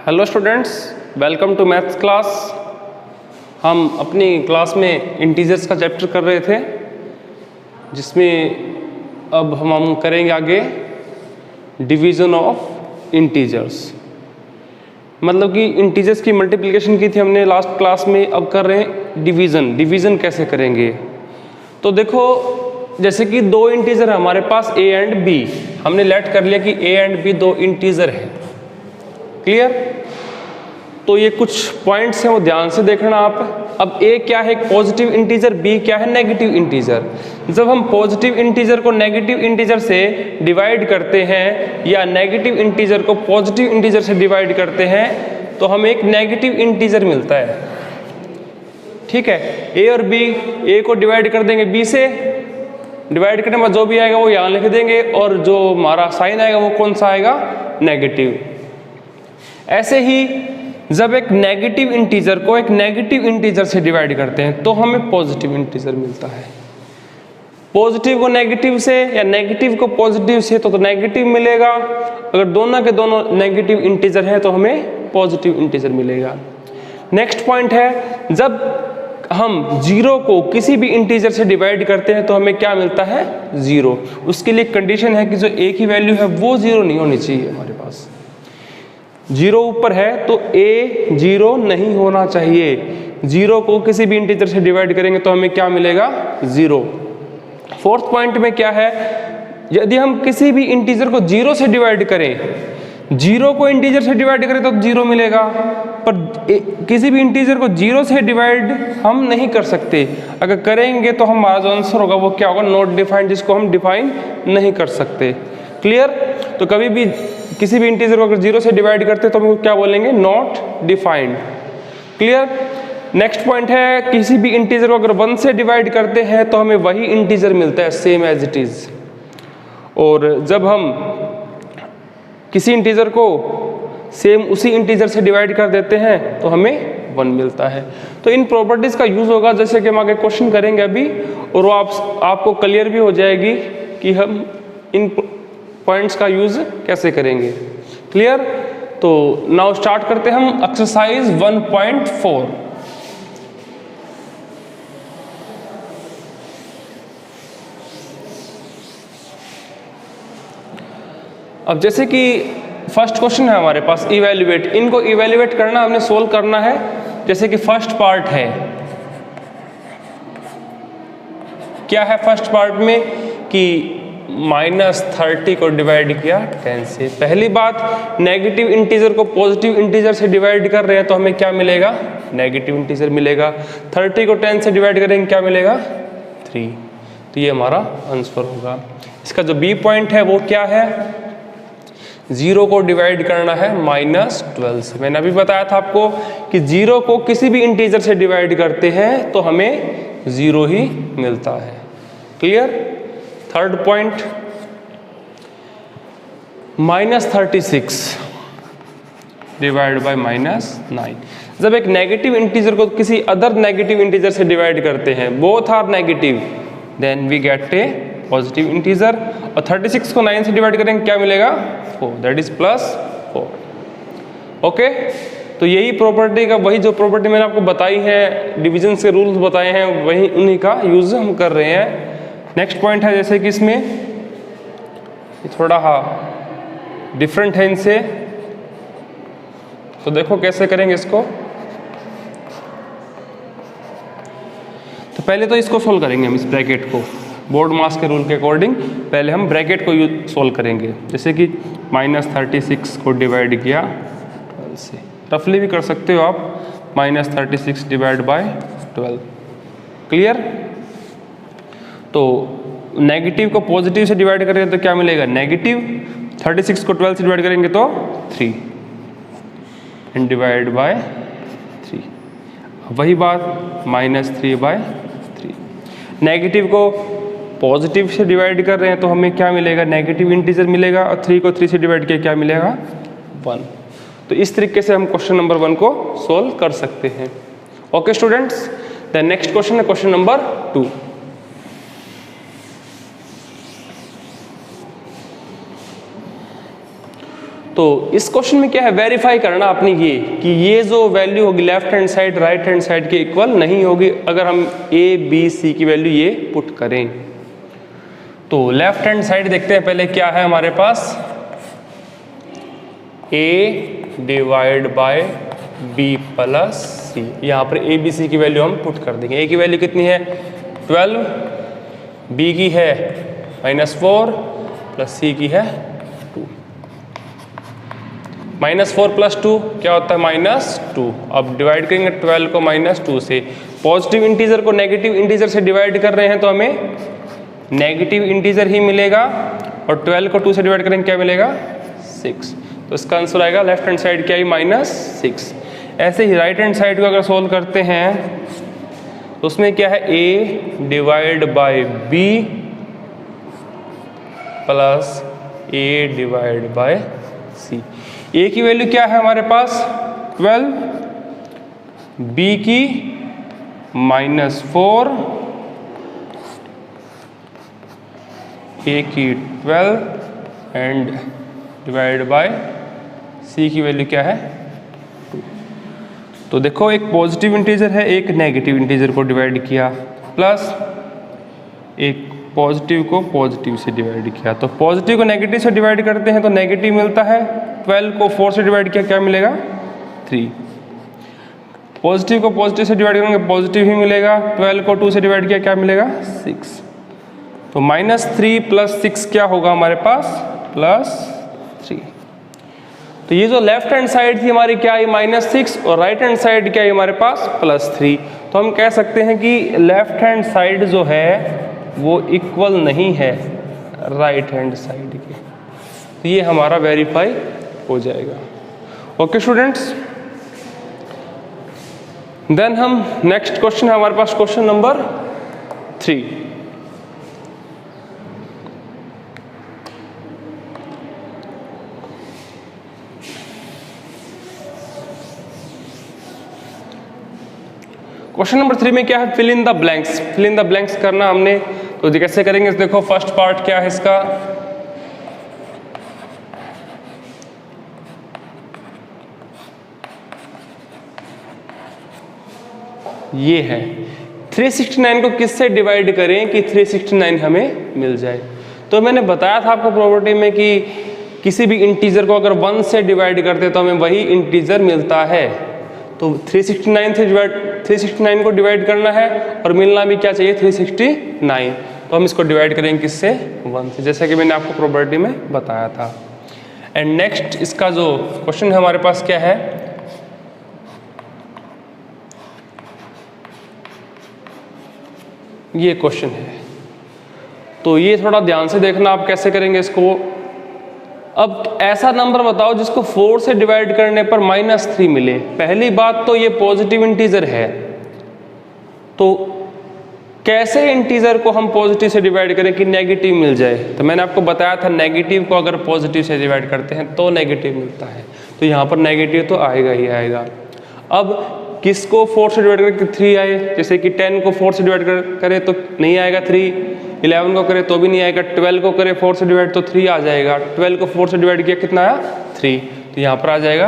Hello students, welcome to maths class. हम अपनी class में इंटीजर्स का चैप्टर कर रहे थे, जिसमें अब हम करेंगे आगे डिवीज़न ऑफ इंटीजर्स। मतलब कि इंटीजर्स की मल्टीप्लिकेशन की थी हमने लास्ट क्लास में, अब कर रहे हैं डिवीज़न कैसे करेंगे। तो देखो, जैसे कि दो इंटीजर है हमारे पास a एंड b, हमने लेट कर लिया कि a एंड b दो इंटीजर है। क्लियर? तो ये कुछ पॉइंट्स हैं, वो ध्यान से देखना आप। अब a क्या है, पॉजिटिव इंटीजर, b क्या है, नेगेटिव इंटीजर। जब हम पॉजिटिव इंटीजर को नेगेटिव इंटीजर से डिवाइड करते हैं या नेगेटिव इंटीजर को पॉजिटिव इंटीजर से डिवाइड करते हैं तो हमें एक नेगेटिव इंटीजर मिलता है। ठीक है, a और b, a को डिवाइड कर देंगे b से, डिवाइड करने के बाद जो भी आएगा वो यहाँ लिख देंगे, और जो हमारा साइन आएगा वो कौन सा आएगा, नेगेटिव। ऐसे ही जब एक नेगेटिव इंटीजर को एक नेगेटिव इंटीजर से डिवाइड करते हैं तो हमें पॉजिटिव इंटीजर मिलता है। पॉजिटिव को नेगेटिव से या नेगेटिव को पॉजिटिव से तो नेगेटिव मिलेगा, अगर दोनों के दोनों नेगेटिव इंटीजर है तो हमें पॉजिटिव इंटीजर मिलेगा। नेक्स्ट पॉइंट है, जब हम जीरो को किसी भी इंटीजर से डिवाइड करते हैं तो हमें क्या मिलता है, जीरो। उसके लिए कंडीशन है कि जो a की वैल्यू है वो जीरो नहीं होनी चाहिए हमारे पास। जीरो ऊपर है तो a जीरो नहीं होना चाहिए। जीरो को किसी भी इंटीजर से डिवाइड करेंगे तो हमें क्या मिलेगा, जीरो। फोर्थ पॉइंट में क्या है, यदि हम किसी भी इंटीजर को जीरो से डिवाइड करें, जीरो को इंटीजर से डिवाइड करें तो जीरो मिलेगा, पर किसी भी इंटीजर को जीरो से डिवाइड हम नहीं कर सकते। अगर करेंगे तो हमारा जो आंसर होगा वो क्या होगा, नॉट डिफाइंड, जिसको हम डिफाइन नहीं कर सकते। क्लियर? तो कभी भी किसी भी इंटीजर को अगर जीरो से डिवाइड करते तो हम क्या बोलेंगे, not defined. Clear? Next point है, किसी भी इंटीजर को अगर वन से डिवाइड करते हैं तो हमें वही इंटीजर मिलता है, सेम एज इट इज। और जब हम किसी इंटीजर को सेम उसी इंटीजर से डिवाइड कर देते हैं तो हमें वन मिलता है। तो इन प्रॉपर्टीज का यूज होगा, जैसे कि हम आगे क्वेश्चन करेंगे अभी, और वो आपको क्लियर भी हो जाएगी कि हम इन पॉइंट्स का यूज कैसे करेंगे। क्लियर? तो नाउ स्टार्ट करते हैं हम एक्सरसाइज 1.4। अब जैसे कि फर्स्ट क्वेश्चन है हमारे पास, इवेल्युएट। इनको इवेल्युएट करना, हमने सोल्व करना है। जैसे कि फर्स्ट पार्ट है, क्या है फर्स्ट पार्ट में कि -30 को डिवाइड किया 10 से। पहली बात, नेगेटिव इंटीजर को पॉजिटिव इंटीजर से डिवाइड कर रहे हैं तो हमें क्या मिलेगा, नेगेटिव इंटीजर मिलेगा। 30 को 10 से डिवाइड करेंगे क्या मिलेगा, 3। तो ये हमारा आंसर होगा। इसका जो बी पॉइंट है वो क्या है, 0 को डिवाइड करना है -12 से। मैंने अभी बताया था आपको कि 0 को किसी भी इंटीजर से डिवाइड करते हैं तो हमें 0 ही मिलता है। Clear? Third point, -36 divide by -9। जब एक नेगेटिव इंटीजर को किसी अदर नेगेटिव इंटीजर से डिवाइड करते हैं, both are negative, then we get a positive integer. और 36 को 9 से डिवाइड करेंगे क्या मिलेगा, 4, दैट इज +4। ओके, तो यही प्रॉपर्टी का, वही जो प्रॉपर्टी मैंने आपको बताई है, डिविजन के रूल्स बताए हैं, वही उन्हीं का यूज हम कर रहे हैं। नेक्स्ट पॉइंट है, जैसे कि इसमें थोड़ा डिफरेंट है इनसे, तो देखो कैसे करेंगे इसको। तो पहले तो इसको सोल्व करेंगे हम, इस ब्रैकेट को बोर्ड मास के रूल के अकॉर्डिंग पहले हम ब्रैकेट को सोल्व करेंगे। जैसे कि -36 को डिवाइड किया 12 से, रफली भी कर सकते हो आप, -36 डिवाइड बाय 12। क्लियर? तो नेगेटिव को पॉजिटिव से डिवाइड करेंगे तो क्या मिलेगा, नेगेटिव। 36 को 12 से डिवाइड करेंगे तो 3 एंड डिवाइड बाय 3। वही बात, -3/3। नेगेटिव को पॉजिटिव से डिवाइड कर रहे हैं तो हमें क्या मिलेगा, नेगेटिव इंटीजर मिलेगा, और 3 को 3 से डिवाइड किया क्या मिलेगा, 1। तो इस तरीके से हम क्वेश्चन नंबर 1 को सोल्व कर सकते हैं। Okay students, the next question है क्वेश्चन नंबर 2। तो इस क्वेश्चन में क्या है, वेरीफाई करना आपने ये कि ये जो वैल्यू होगी left hand side right hand side के इक्वल नहीं होगी अगर हम ए बी सी की वैल्यू ये पुट करें। तो लेफ्ट हैंड साइड देखते हैं पहले क्या है हमारे पास, ए डिवाइड बाय बी प्लस सी। यहाँ पर ए बी सी की वैल्यू हम पुट कर देंगे। ए की वैल्यू कितनी है 12, बी की है -4 प्लस सी की है 2। -4 + 2 क्या होता है -2। अब डिवाइड करेंगे 12 को -2 से। पॉजिटिव इंटीजर को नेगेटिव इंटीजर से डिवाइड कर रहे हैं तो हमें नेगेटिव इंटीजर ही मिलेगा, और 12 को 2 से डिवाइड करेंगे क्या मिलेगा 6। तो इसका आंसर आएगा लेफ्ट हैंड साइड क्या है -6। ऐसे ही राइट हैंड साइड को अगर सोल्व करते हैं तो उसमें क्या है a divide by b plus a divide by c। a की वैल्यू क्या है हमारे पास 12, b की -4, a की 12 एंड डिवाइड बाय c की वैल्यू क्या है 2। तो देखो एक पॉजिटिव इंटीजर है, एक नेगेटिव इंटीजर को डिवाइड किया, प्लस एक पॉजिटिव को पॉजिटिव से डिवाइड किया। तो पॉजिटिव को नेगेटिव से डिवाइड करते हैं तो नेगेटिव मिलता है, 12 को 4 से डिवाइड किया क्या मिलेगा 3। पॉजिटिव को पॉजिटिव से डिवाइड करेंगे पॉजिटिव ही मिलेगा, 12 को 2 से डिवाइड किया क्या मिलेगा 6। तो -3 + 6 क्या होगा हमारे पास +3। तो ये जो लेफ्ट हैंड साइड थी हमारी क्या है -6 और राइट हैंड साइड क्या है हमारे पास +3। तो हम कह सकते हैं कि लेफ्ट हैंड साइड जो है वो इक्वल नहीं है राइट हैंड साइड के। तो ये हमारा वेरीफाई हो जाएगा। ओके स्टूडेंट्स, देन हम नेक्स्ट क्वेश्चन है हमारे पास क्वेश्चन नंबर 3। क्वेश्चन नंबर 3 में क्या है, fill in the blanks. Fill in the blanks करना हमने, तो कैसे करेंगे देखो। फर्स्ट पार्ट क्या है इसका, ये है 369 को किससे डिवाइड करें कि 369 हमें मिल जाए। तो मैंने बताया था आपको प्रॉपर्टी में कि किसी भी इंटीजर को अगर 1 से डिवाइड करते तो हमें वही इंटीजर मिलता है। तो 369 को डिवाइड करना है और मिलना भी क्या चाहिए 369। तो हम इसको डिवाइड करेंगे किससे 1 से, जैसा कि मैंने आपको प्रॉपर्टी में बताया था। एंड नेक्स्ट इसका जो क्वेश्चन है हमारे पास क्या है, ये क्वेश्चन है। तो ये थोड़ा ध्यान से देखना आप कैसे करेंगे इसको। अब ऐसा नंबर बताओ जिसको 4 से डिवाइड करने पर -3 मिले। पहली बात तो ये पॉजिटिव इंटीजर है, तो कैसे इंटीजर को हम पॉजिटिव से डिवाइड करें कि नेगेटिव मिल जाए। तो मैंने आपको बताया था नेगेटिव को अगर पॉजिटिव से डिवाइड करते हैं तो नेगेटिव मिलता है। तो यहाँ पर नेगेटिव तो आएगा ही आएगा। अब किसको 4 से डिवाइड करें कि 3 आए, जैसे कि 10 को 4 से डिवाइड करें तो नहीं आएगा 3, 11 को करें तो भी नहीं आएगा, 12 को करें 4 से डिवाइड तो 3 आ जाएगा, 12 को 4 से डिवाइड किया कितना आया 3, तो यहाँ पर आ जाएगा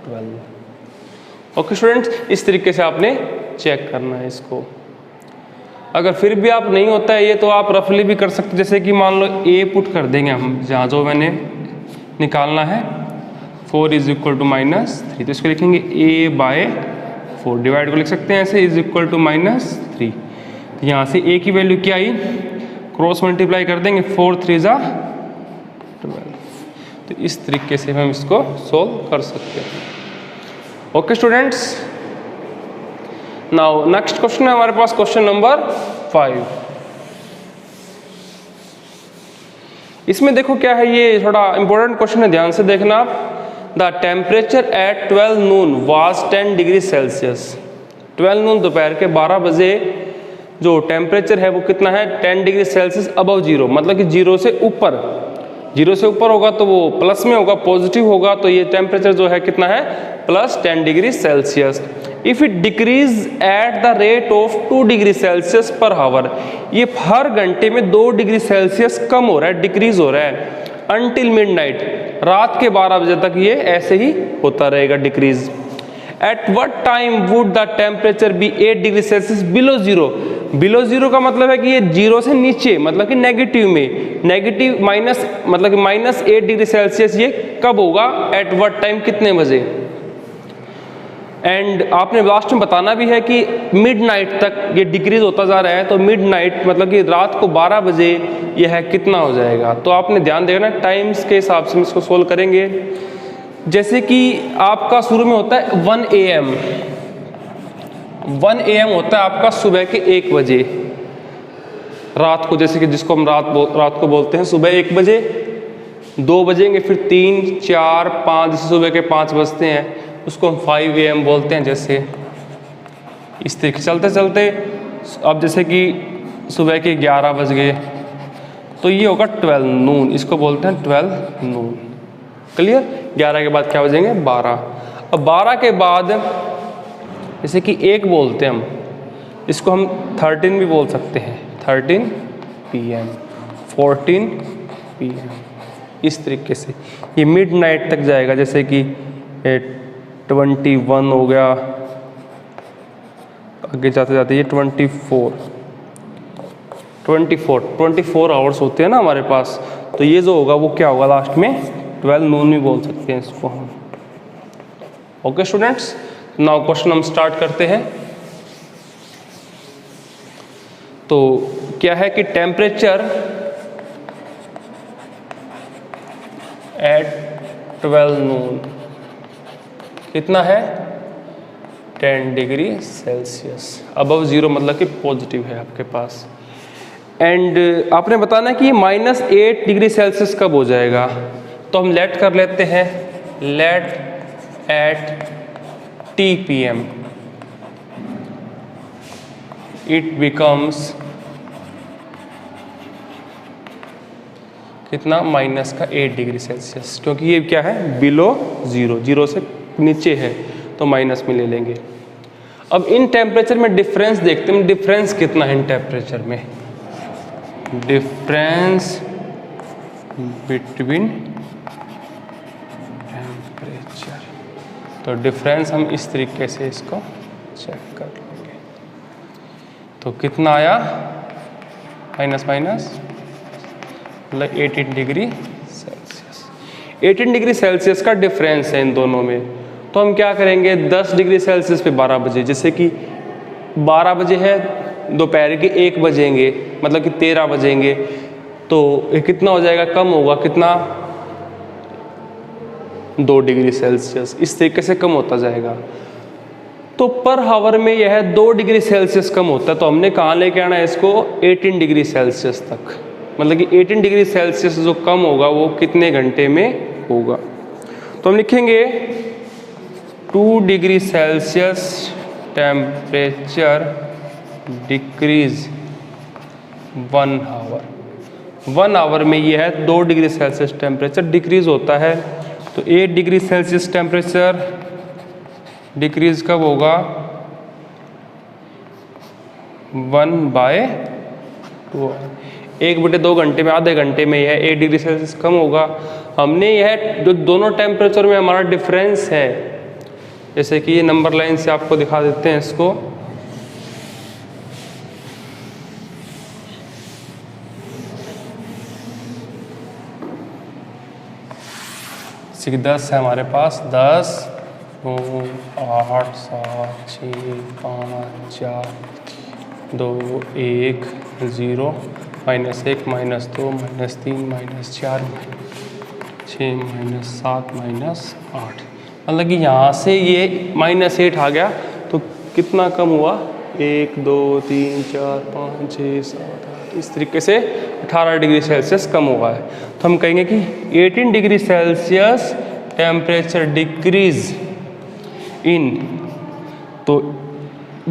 12। ओके स्टूडेंट्स, इस तरीके से आपने चेक करना है इसको। अगर फिर भी आप नहीं होता है ये तो आप रफली भी कर सकते, जैसे कि मान लो a पुट कर देंगे हम जहाँ जो मैंने निकालना है 4 = -3, तो इसको लिखेंगे a/4, डिवाइड को लिख सकते हैं ऐसे = -3। यहाँ से a की वैल्यू क्या आई, क्रॉस मल्टीप्लाई कर देंगे 4 × 3 = 12। तो इस तरीके से हम इसको सोल्व कर सकते हैं। Okay students, now next question है हमारे पास क्वेश्चन नंबर 5। इसमें देखो क्या है, ये थोड़ा इंपॉर्टेंट क्वेश्चन है, ध्यान से देखना आप। The temperature at 12 noon was 10 degree Celsius. 12 noon दोपहर के 12 बजे जो टेम्परेचर है वो कितना है 10 डिग्री सेल्सियस अबव जीरो, मतलब कि जीरो से ऊपर। जीरो से ऊपर होगा तो वो प्लस में होगा, पॉजिटिव होगा, तो ये टेम्परेचर जो है कितना है +10 degree Celsius. If it decrease at the rate of 2 degree Celsius पर हावर, ये हर घंटे में 2 डिग्री सेल्सियस कम हो रहा है, डिक्रीज हो रहा है, अनटिल मिडनाइट, रात के 12 बजे तक ये ऐसे ही होता रहेगा decrease. At what time would the temperature be 8 degree Celsius below zero. Below zero का मतलब है कि ये जीरो से नीचे, मतलब कि नेगेटिव में, नेगेटिव माइनस, मतलब कि -8 डिग्री सेल्सियस ये कब होगा, एट व्हाट टाइम, कितने बजे। एंड आपने लास्ट में बताना भी है कि मिडनाइट तक ये डिक्रीज होता जा रहा है, तो मिडनाइट मतलब कि रात को 12 बजे यह है कितना हो जाएगा। तो आपने ध्यान देना टाइम्स के हिसाब से हम इसको सोल्व करेंगे। जैसे कि आपका शुरू में होता है 1 AM, 1 AM होता है आपका सुबह के 1 बजे रात को, जैसे कि जिसको हम रात को बोलते हैं सुबह 1 बजे, 2 बजेंगे, फिर 3, 4, 5, जैसे सुबह के 5 बजते हैं उसको हम 5 AM बोलते हैं। जैसे इस तरीके चलते चलते अब जैसे कि सुबह के 11 बज गए तो ये होगा 12 नून, इसको बोलते हैं 12 नून। क्लियर। 11 के बाद क्या बजेंगे, 12। अब 12 के बाद जैसे कि 1 बोलते हैं हम, इसको हम 13 भी बोल सकते हैं, 13 PM, 14 PM, इस तरीके से ये मिडनाइट तक जाएगा। जैसे कि 21 हो गया, आगे जाते जाते ये 24 आवर्स होते हैं ना हमारे पास, तो ये जो होगा वो क्या होगा लास्ट में 12 नून भी बोल सकते हैं इसको हम। ओके स्टूडेंट्स, नाउ क्वेश्चन हम स्टार्ट करते हैं। तो क्या है कि टेम्परेचर एट 12 नून कितना है, 10 डिग्री सेल्सियस, अबव जीरो मतलब कि पॉजिटिव है आपके पास। एंड आपने बताना कि -8 डिग्री सेल्सियस कब हो जाएगा, तो हम लेट कर लेते हैं, late at T PM it becomes कितना, -8 डिग्री सेल्सियस, क्योंकि ये क्या है बिलो जीरो, जीरो से नीचे है तो माइनस में ले लेंगे। अब इन टेम्परेचर में डिफरेंस देखते हैं, डिफरेंस कितना है इन टेम्परेचर में, डिफरेंस बिटवीन टेम्परेचर। तो डिफरेंस हम इस तरीके से इसको चेक कर लेंगे। तो कितना आया, माइनस माइनस मतलब 18 डिग्री सेल्सियस। 18 डिग्री सेल्सियस का डिफरेंस है इन दोनों में। तो हम क्या करेंगे, 10 डिग्री सेल्सियस पे 12 बजे, जैसे कि 12 बजे है, दोपहर के 1 बजेंगे मतलब कि 13 बजेंगे, तो ये कितना हो जाएगा, कम होगा कितना, 2 डिग्री सेल्सियस, इस तरीके से कम होता जाएगा। तो पर हावर में यह 2 डिग्री सेल्सियस कम होता है, तो हमने कहाँ लेके आना है इसको, 18 डिग्री सेल्सियस तक, मतलब कि 18 डिग्री सेल्सियस जो कम होगा वो कितने घंटे में होगा। तो हम लिखेंगे 2 degree Celsius temperature decrease 1 hour. 1 hour में ये है 2 डिग्री सेल्सियस टेम्परेचर डिक्रीज होता है। तो 8 डिग्री सेल्सियस टेम्परेचर डिक्रीज कब होगा, 1/2, 1/2 घंटे में, आधे घंटे में यह 8 डिग्री सेल्सियस कम होगा। हमने यह जो दोनों टेम्परेचर में हमारा डिफरेंस है, जैसे कि ये नंबर लाइन से आपको दिखा देते हैं इसको, जैसे कि 10 है हमारे पास, 10, 9, 8, 7, 6, 5, 4, 2, 1, 0, -1, -2, -3, -4, -6, -7, -8, मतलब कि यहाँ से ये -8 आ गया तो कितना कम हुआ, 1, 2, 3, 4, 5, 6, 7, 8, इस तरीके से 18 डिग्री सेल्सियस कम हुआ है। तो हम कहेंगे कि 18 degree Celsius temperature decrease in, तो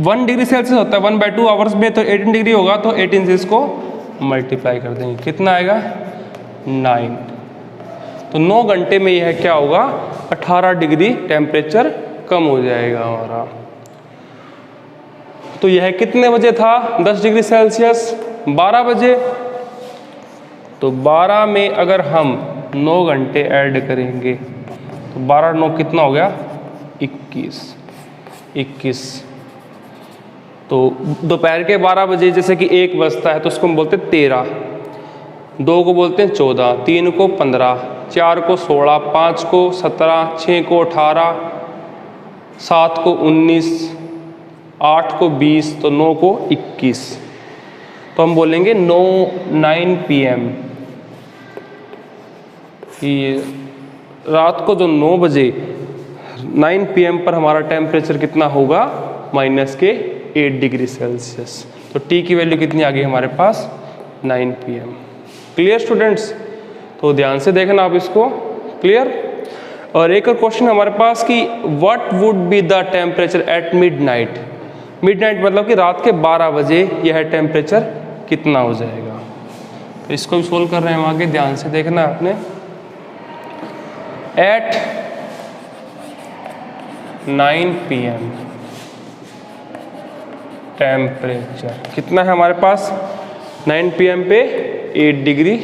1 डिग्री सेल्सियस होता है 1/2 आवर्स में, तो 18 डिग्री होगा तो 18 से इसको मल्टीप्लाई कर देंगे, कितना आएगा, 9। तो 9 घंटे में यह क्या होगा, 18 डिग्री टेम्परेचर कम हो जाएगा हमारा। तो यह कितने बजे था, 10 डिग्री सेल्सियस, 12 बजे। तो 12 में अगर हम 9 घंटे ऐड करेंगे तो 12 9 कितना हो गया 21। तो दोपहर के 12 बजे जैसे कि 1 बजता है तो उसको हम बोलते हैं 13, 2 को बोलते हैं 14, 3 को 15, 4 को 16, 5 को 17, 6 को 18, 7 को 19, 8 को 20, तो 9 को 21। तो हम बोलेंगे 9 PM कि रात को जो 9 बजे 9 PM पर हमारा टेम्परेचर कितना होगा -8 डिग्री सेल्सियस। तो टी की वैल्यू कितनी आ गई हमारे पास 9 PM। Clear students? तो ध्यान से देखना आप इसको। क्लियर? और एक और क्वेश्चन हमारे पास कि what would be the temperature at midnight. Midnight मतलब कि रात के 12 बजे यह टेम्परेचर कितना हो जाएगा। तो इसको भी सोल्व कर रहे हैं हम आगे, ध्यान से देखना आपने। एट 9 PM टेम्परेचर कितना है हमारे पास 9 PM पे 8 डिग्री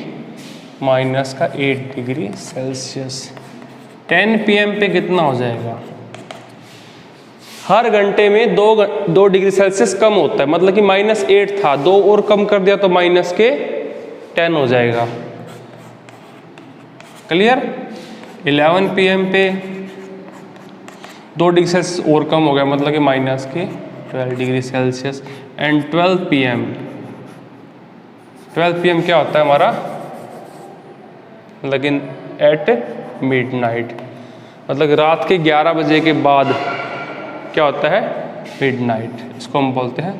-8 डिग्री सेल्सियस। 10 PM पे कितना हो जाएगा, हर घंटे में 2 डिग्री सेल्सियस कम होता है, मतलब कि -8 था, 2 और कम कर दिया तो -10 हो जाएगा। क्लियर? 11 PM पे 2 डिग्री सेल्सियस और कम हो गया, मतलब कि -12 डिग्री सेल्सियस। एंड 12 PM क्या होता है हमारा, लेकिन एट मिडनाइट, मतलब रात के 11 बजे के बाद क्या होता है मिडनाइट। इसको हम बोलते हैं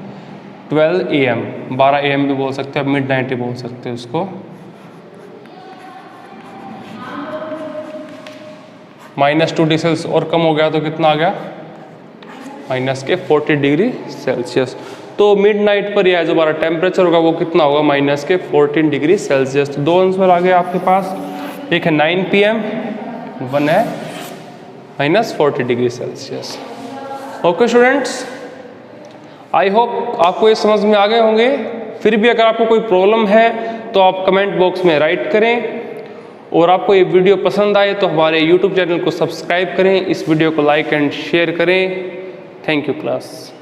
12 AM, 12 AM भी बोल सकते हैं, मिडनाइट भी बोल सकते हैं उसको। -2 डिग्री सेल्सियस और कम हो गया तो कितना आ गया -40 डिग्री सेल्सियस। तो मिडनाइट पर यह जो हमारा टेम्परेचर होगा वो कितना होगा -14 डिग्री सेल्सियस। तो 2 आंसर आ गए आपके पास, एक है 9 PM, वन है -40 degree Celsius. Okay students, I hope आपको ये समझ में आ गए होंगे। फिर भी अगर आपको कोई प्रॉब्लम है तो आप कमेंट बॉक्स में राइट करें, और आपको ये वीडियो पसंद आए तो हमारे YouTube चैनल को सब्सक्राइब करें, इस वीडियो को लाइक एंड शेयर करें। Thank you class.